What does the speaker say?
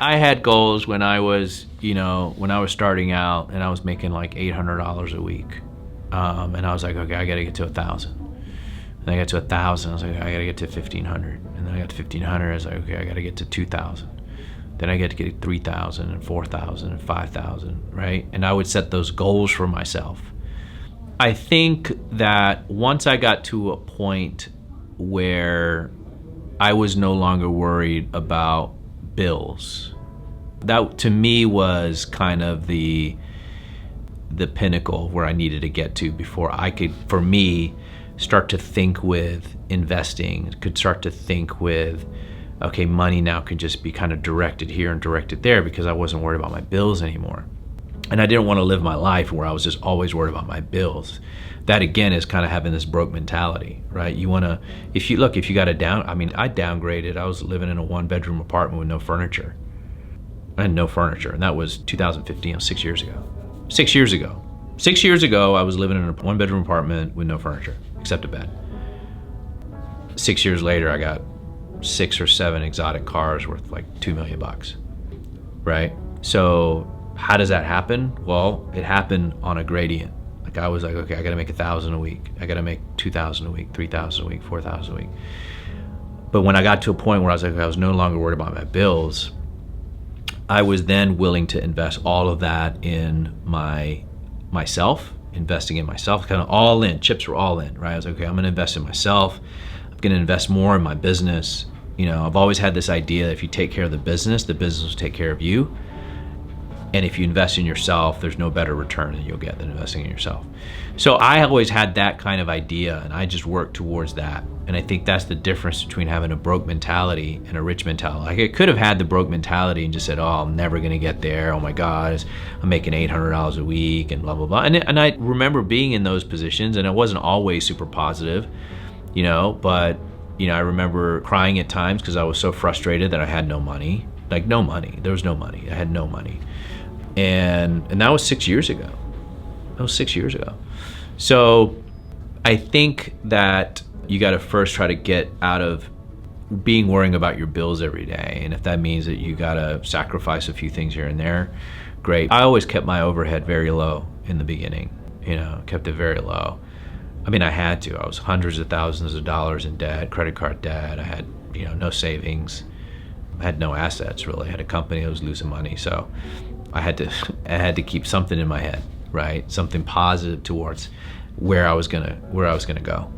I had goals when I was, when I was starting out and I was making like $800 a week. And I was like, okay, I got to get to 1,000. And I got to 1,000. I was like, I got to get to 1,500. And then I got to 1,500. I was like, okay, I got to get to 2,000. Then I get to get 3,000 and 4,000 and 5,000, right? And I would set those goals for myself. I think that once I got to a point where I was no longer worried about bills, that to me was kind of the pinnacle where I needed to get to before I could, for me, start to think with investing, could start to think with, okay, money now can just be kind of directed here and directed there, because I wasn't worried about my bills anymore. And I didn't want to live my life where I was just always worried about my bills. That again is kind of having this broke mentality, right? You want to, if you got I downgraded. I was living in a 1-bedroom apartment with no furniture. I had no furniture, and that was 2015, 6 years ago. 6 years ago. 6 years ago, I was living in a 1-bedroom apartment with no furniture, except a bed. 6 years later, I got 6 or 7 exotic cars worth like $2 million, right? So how does that happen? Well, it happened on a gradient. Like I was like, okay, I gotta make 1,000 a week. I gotta make 2,000 a week, 3,000 a week, 4,000 a week. But when I got to a point where I was like, I was no longer worried about my bills, I was then willing to invest all of that in myself, investing in myself, kind of all in, chips were all in, right? I was like, okay, I'm gonna invest in myself. I'm gonna invest more in my business. I've always had this idea that if you take care of the business will take care of you. And if you invest in yourself, there's no better return that you'll get than investing in yourself. So I always had that kind of idea, and I just worked towards that. And I think that's the difference between having a broke mentality and a rich mentality. Like I could have had the broke mentality and just said, oh, I'm never gonna get there. Oh my God, I'm making $800 a week and blah, blah, blah. And I remember being in those positions, and it wasn't always super positive, but I remember crying at times because I was so frustrated that I had no money. Like no money, there was no money. I had no money. And that was 6 years ago. So I think that you got to first try to get out of worrying about your bills every day. And if that means that you got to sacrifice a few things here and there, great. I always kept my overhead very low in the beginning, kept it very low. I had to. I was hundreds of thousands of dollars in debt, credit card debt. I had, no savings. I had no assets really. I had a company that was losing money. So I had to keep something in my head, right? Something positive towards where I was gonna go.